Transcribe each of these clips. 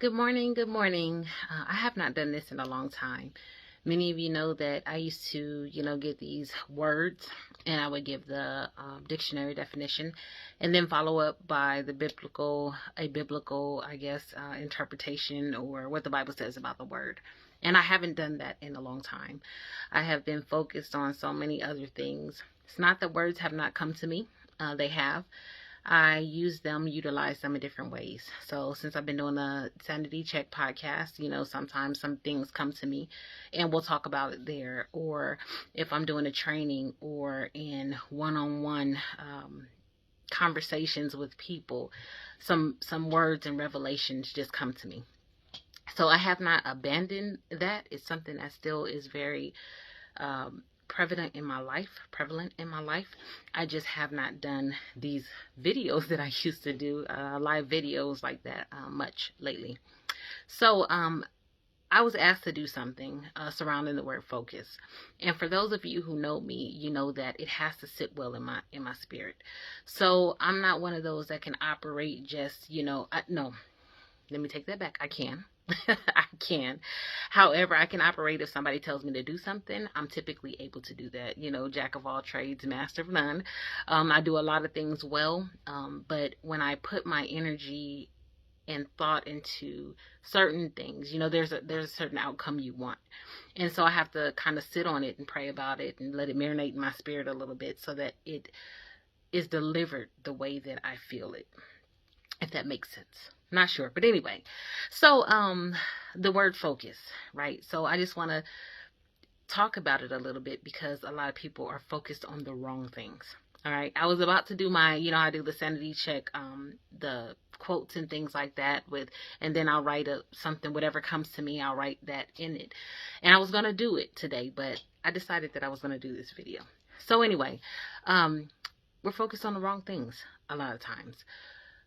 Good morning. Good morning. I have not done this in a long time. Many of you know that I used to, get these words and I would give the dictionary definition and then follow up by a biblical, I guess, interpretation or what the Bible says about the word. And I haven't done that in a long time. I have been focused on so many other things. It's not that words have not come to me, they have. I utilize them in different ways. So since I've been doing the Sanity Check podcast, sometimes some things come to me and we'll talk about it there. Or if I'm doing a training or in one-on-one conversations with people, some words and revelations just come to me. So I have not abandoned that. It's something that still is very prevalent in my life. I just have not done these videos that I used to do, live videos like that much lately. So I was asked to do something surrounding the word focus. And for those of you who know me, you know that it has to sit well in my spirit. So I'm not one of those that can operate just, no, let me take that back. I can. I can. However, I can operate if somebody tells me to do something. I'm typically able to do that. Jack of all trades, master of none. I do a lot of things well, but when I put my energy and thought into certain things, there's a certain outcome you want. And so I have to kind of sit on it and pray about it and let it marinate in my spirit a little bit so that it is delivered the way that I feel it, if that makes sense. Not sure, but anyway. So the word focus, right? So I just want to talk about it a little bit because a lot of people are focused on the wrong things. All right. I was about to do I do the sanity check, the quotes and things like that and then I'll write something, whatever comes to me, I'll write that in it. And I was going to do it today, but I decided that I was going to do this video. So anyway, we're focused on the wrong things a lot of times.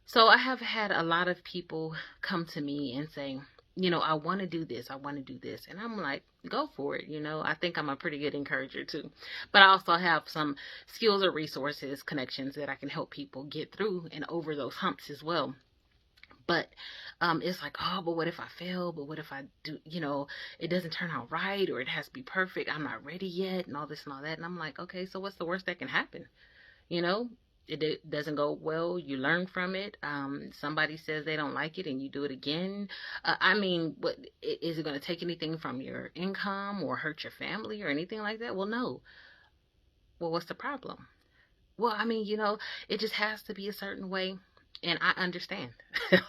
So I have had a lot of people come to me and say, I want to do this. I want to do this. And I'm like, go for it. I think I'm a pretty good encourager too. But I also have some skills or resources, connections that I can help people get through and over those humps as well. But it's like, oh, but what if I fail? But what if I do, it doesn't turn out right, or it has to be perfect. I'm not ready yet, and all this and all that. And I'm like, okay, so what's the worst that can happen? It doesn't go well, you learn from it. Somebody says they don't like it and you do it again. What is it going to take anything from your income or hurt your family or anything like that? Well, no. Well, what's the problem? Well, it just has to be a certain way. And I understand.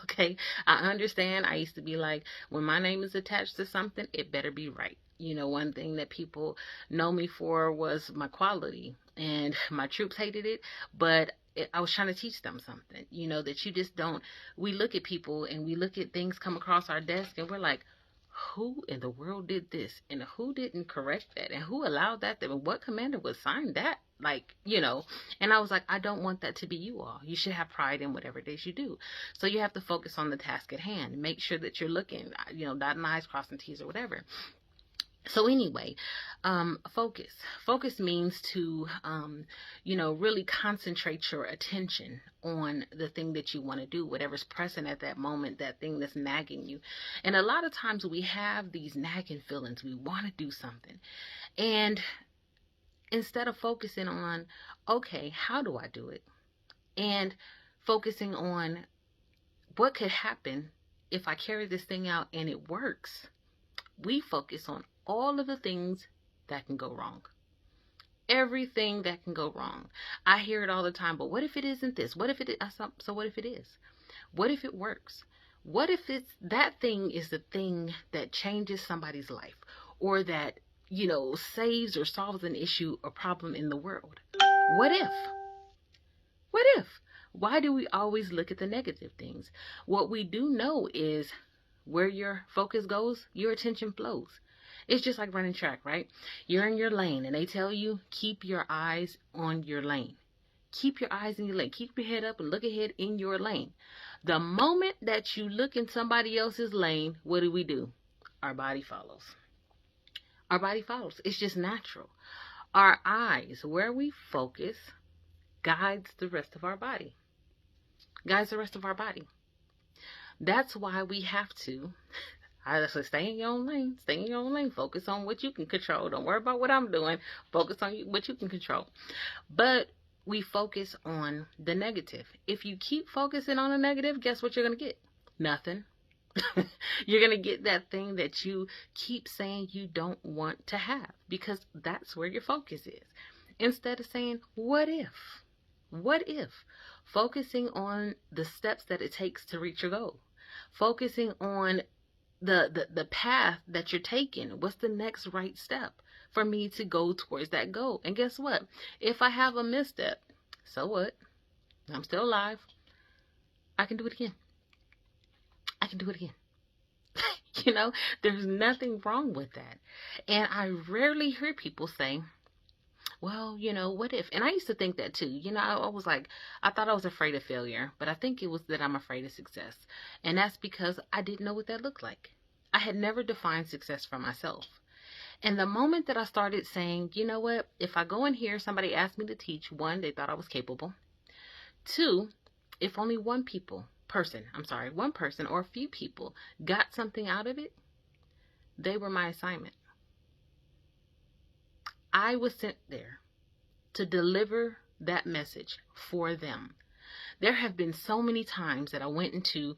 Okay. I understand. I used to be like, when my name is attached to something, it better be right. One thing that people know me for was my quality, and my troops hated it, but I was trying to teach them something, that you just don't, we look at people and we look at things come across our desk and we're like, who in the world did this, and who didn't correct that, and who allowed that, and what commander would sign that, and I was like, I don't want that to be you all. You should have pride in whatever it is you do. So you have to focus on the task at hand, make sure that you're looking, dotting I's, crossing T's, or whatever. So anyway, focus means to, really concentrate your attention on the thing that you want to do, whatever's present at that moment, that thing that's nagging you. And a lot of times we have these nagging feelings. We want to do something. And instead of focusing on, okay, how do I do it? And focusing on what could happen if I carry this thing out and it works, we focus on all of the things that can go wrong. Everything that can go wrong. I hear it all the time, but what if it isn't this? What if it is? So what if it is? What if it works? What if that thing is the thing that changes somebody's life, or that, saves or solves an issue or problem in the world? What if? What if? Why do we always look at the negative things? What we do know is where your focus goes, your attention flows. It's just like running track, right? You're in your lane and they tell you, keep your eyes on your lane. Keep your eyes in your lane. Keep your head up and look ahead in your lane. The moment that you look in somebody else's lane, what do? Our body follows. Our body follows. It's just natural. Our eyes, where we focus, guides the rest of our body. That's why we have to, I say, stay in your own lane. Stay in your own lane. Focus on what you can control. Don't worry about what I'm doing. Focus on what you can control. But we focus on the negative. If you keep focusing on the negative, guess what you're going to get? Nothing. You're going to get that thing that you keep saying you don't want to have, because that's where your focus is. Instead of saying, what if? What if? Focusing on the steps that it takes to reach your goal. Focusing on the path that you're taking. What's the next right step for me to go towards that goal? And guess what? If I have a misstep, so what? I'm still alive. I can do it again. I can do it again. There's nothing wrong with that. And I rarely hear people say, well, what if? And I used to think that too. I was like, I thought I was afraid of failure, but I think it was that I'm afraid of success. And that's because I didn't know what that looked like. I had never defined success for myself. And the moment that I started saying, you know what, if I go in here, somebody asked me to teach, one, they thought I was capable. Two, if only one person or a few people got something out of it, they were my assignment. I was sent there to deliver that message for them. There have been so many times that I went into,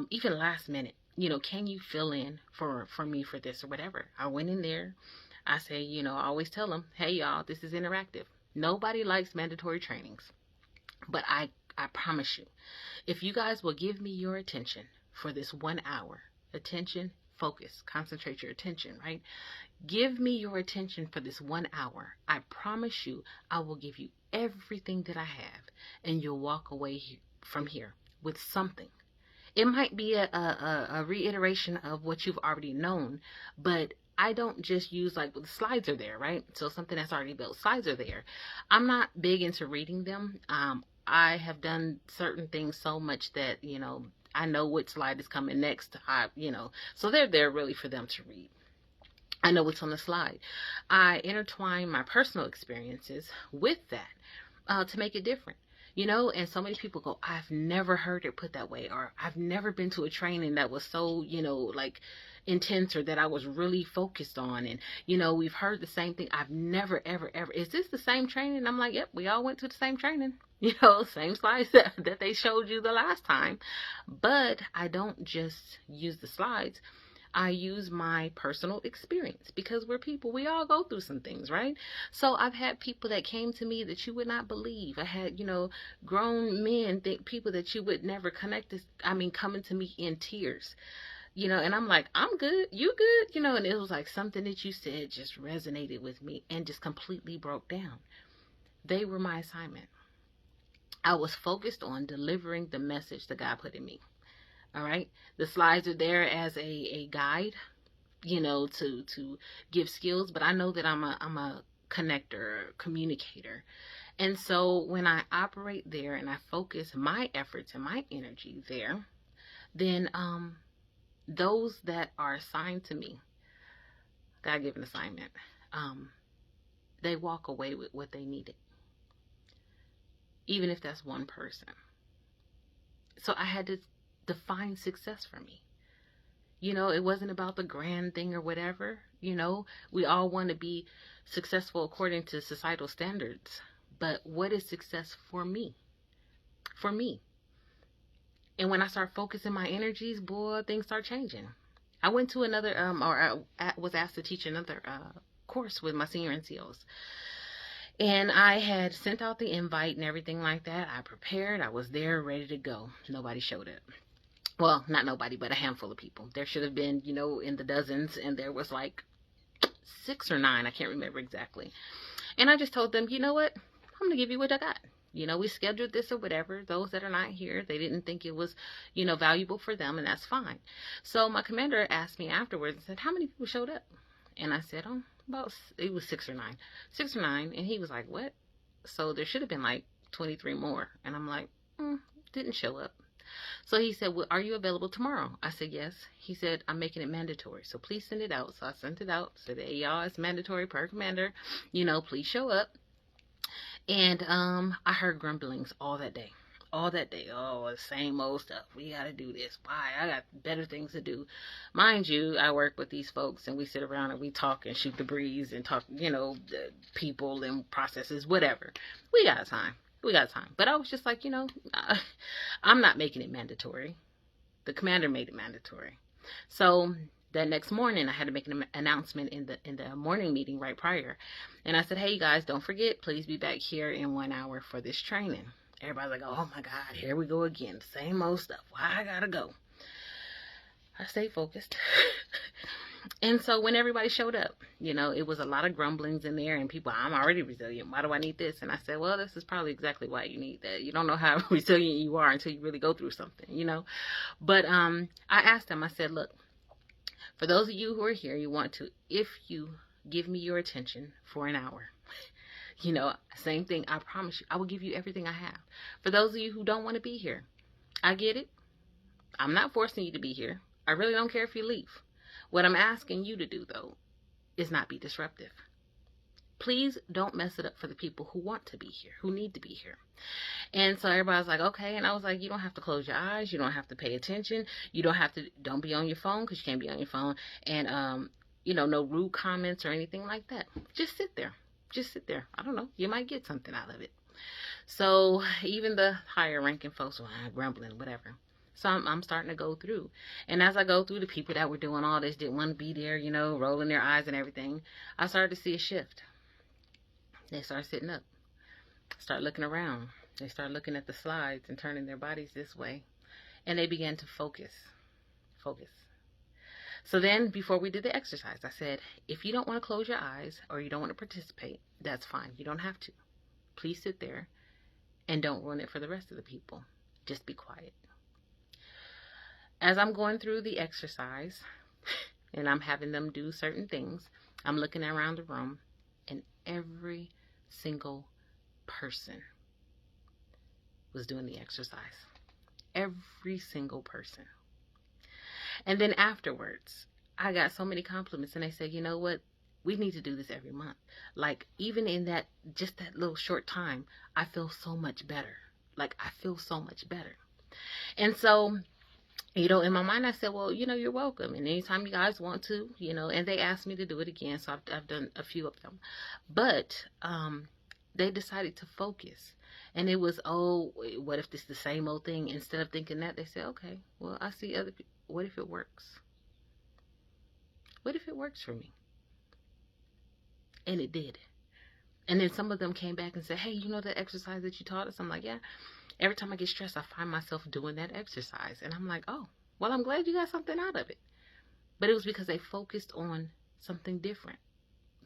even last minute, can you fill in for me for this or whatever? I went in there. I say, I always tell them, hey, y'all, this is interactive. Nobody likes mandatory trainings. But I promise you, if you guys will give me your attention for this 1 hour, attention, focus, concentrate your attention, right? Give me your attention for this 1 hour. I promise you, I will give you everything that I have, and you'll walk away from here with something. It might be a reiteration of what you've already known, but I don't just use, like, the slides are there, right? So something that's already built, slides are there. I'm not big into reading them. I have done certain things so much that, I know what slide is coming next. So they're there really for them to read. I know what's on the slide. I intertwine my personal experiences with that to make it different. And so many people go, I've never heard it put that way, or I've never been to a training that was so, like intense, or that I was really focused on. And, we've heard the same thing. I've never, ever, ever, is this the same training? I'm like, yep, we all went to the same training, same slides that they showed you the last time. But I don't just use the slides. I use my personal experience, because we're people. We all go through some things, right? So I've had people that came to me that you would not believe. I had, grown men, people that you would never connect this. Coming to me in tears, and I'm like, I'm good. You good? And it was like something that you said just resonated with me and just completely broke down. They were my assignment. I was focused on delivering the message that God put in me. All right. The slides are there as a guide, to give skills, but I know that I'm a connector, communicator. And so when I operate there and I focus my efforts and my energy there, then those that are assigned to me, God-given assignment, they walk away with what they needed, even if that's one person. So I had to define success for me. It wasn't about the grand thing or whatever. We all want to be successful according to societal standards. But what is success for me? For me. And when I start focusing my energies, boy, things start changing. I went to another, I was asked to teach another course with my senior NCOs. And I had sent out the invite and everything like that. I prepared. I was there, ready to go. Nobody showed up. Well, not nobody, but a handful of people. There should have been, in the dozens, and there was like 6 or 9. I can't remember exactly. And I just told them, you know what? I'm going to give you what I got. We scheduled this or whatever. Those that are not here, they didn't think it was, valuable for them, and that's fine. So my commander asked me afterwards and said, how many people showed up? And I said, it was 6 or 9. 6 or 9. And he was like, what? So there should have been like 23 more. And I'm like, didn't show up. So he said, well, are you available tomorrow? I said, yes. He said, I'm making it mandatory, so please send it out. So I sent it out. Said, hey, y'all, it's mandatory per commander. Please show up. And I heard grumblings all that day. all that day. Oh, the same old stuff. We got to do this. Why? I got better things to do. Mind you, I work with these folks and we sit around and we talk and shoot the breeze and talk, the people and processes, whatever. We got time. We got time. But I was just like, I'm not making it mandatory. The commander made it mandatory. So that next morning, I had to make an announcement in the morning meeting right prior. And I said, hey, you guys, don't forget, please be back here in 1 hour for this training. Everybody's like, oh my God, here we go again. Same old stuff. Why I gotta go? I stayed focused. And so when everybody showed up, it was a lot of grumblings in there and people, I'm already resilient. Why do I need this? And I said, well, this is probably exactly why you need that. You don't know how resilient you are until you really go through something, But I asked them, I said, look, for those of you who are here, if you give me your attention for an hour, same thing, I promise you, I will give you everything I have. For those of you who don't want to be here, I get it. I'm not forcing you to be here. I really don't care if you leave. What I'm asking you to do, though, is not be disruptive. Please don't mess it up for the people who want to be here, who need to be here. And so everybody's like, okay. And I was like, you don't have to close your eyes. You don't have to pay attention. Don't be on your phone because you can't be on your phone. And, no rude comments or anything like that. Just sit there. Just sit there. I don't know. You might get something out of it. So even the higher ranking folks were grumbling, whatever. So I'm starting to go through. And as I go through, the people that were doing all this didn't want to be there, rolling their eyes and everything. I started to see a shift. They started sitting up. Start looking around. They start looking at the slides and turning their bodies this way. And they began to focus. Focus. So then, before we did the exercise, I said, if you don't want to close your eyes or you don't want to participate, that's fine. You don't have to. Please sit there and don't ruin it for the rest of the people. Just be quiet. As I'm going through the exercise and I'm having them do certain things, I'm looking around the room and every single person was doing the exercise. Every single person. And then afterwards, I got so many compliments and they said, you know what? We need to do this every month. Like, even in just that little short time, I feel so much better. Like, I feel so much better. And so, in my mind, I said, well, you're welcome. And anytime you guys want to, and they asked me to do it again. So I've done a few of them. But they decided to focus. And it was, oh, what if this is the same old thing? Instead of thinking that, they said, okay, well, I see other people. What if it works? What if it works for me? And it did. And then some of them came back and said, hey, that exercise that you taught us? I'm like, yeah. Every time I get stressed, I find myself doing that exercise. And I'm like, oh, well, I'm glad you got something out of it. But it was because they focused on something different.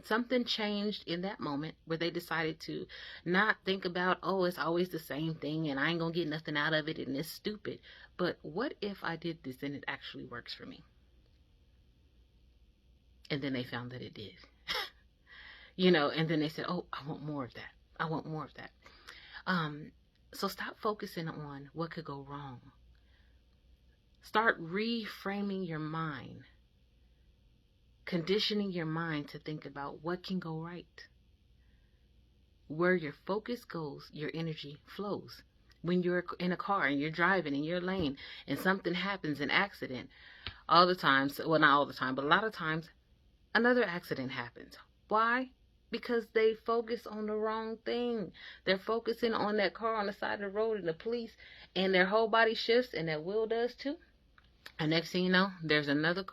Something changed in that moment where they decided to not think about, oh, it's always the same thing and I ain't going to get nothing out of it and it's stupid. But what if I did this and it actually works for me? And then they found that it did. And then they said, oh, I want more of that. I want more of that. So stop focusing on what could go wrong. Start reframing your mind. Conditioning your mind to think about what can go right. Where your focus goes, your energy flows. When you're in a car and you're driving in your lane and something happens, an accident, all the time, well, not all the time, but a lot of times, another accident happens. Why? Because they focus on the wrong thing. They're focusing on that car on the side of the road and the police, and their whole body shifts and that wheel does too. And next thing you know, there's another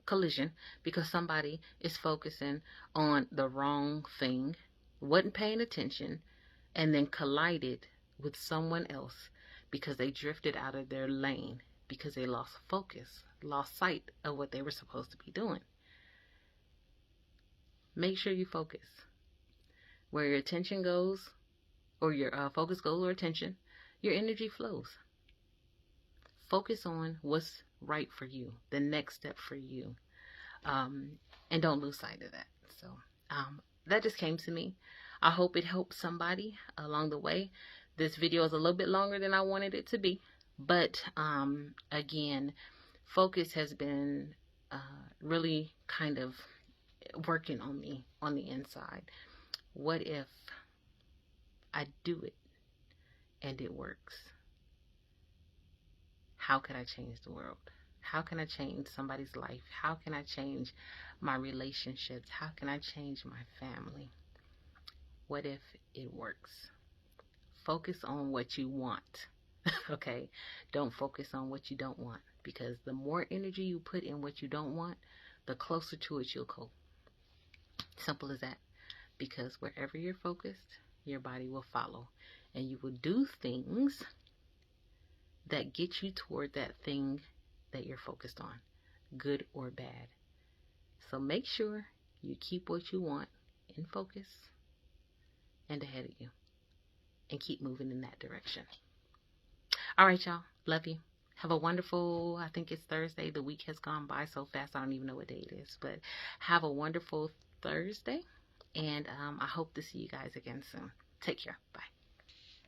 collision because somebody is focusing on the wrong thing, wasn't paying attention, and then collided with someone else because they drifted out of their lane because they lost focus, lost sight of what they were supposed to be doing. Make sure you focus. Where your attention goes, or your focus goes or attention, your energy flows. Focus on what's right for you, the next step for you. And don't lose sight of that. So that just came to me. I hope it helps somebody along the way. This video is a little bit longer than I wanted it to be. But again, focus has been really kind of working on me on the inside. What if I do it and it works? How could I change the world? How can I change somebody's life? How can I change my relationships? How can I change my family? What if it works? Focus on what you want. Okay? Don't focus on what you don't want, because the more energy you put in what you don't want, the closer to it you'll go. Simple as that. Because wherever you're focused, your body will follow, and you will do things that get you toward that thing that you're focused on, good or bad. So make sure you keep what you want in focus and ahead of you, and keep moving in that direction. All right, y'all. Love you. Have a wonderful, I think it's Thursday. The week has gone by so fast, I don't even know what day it is. But have a wonderful Thursday. And I hope to see you guys again soon. Take care. Bye.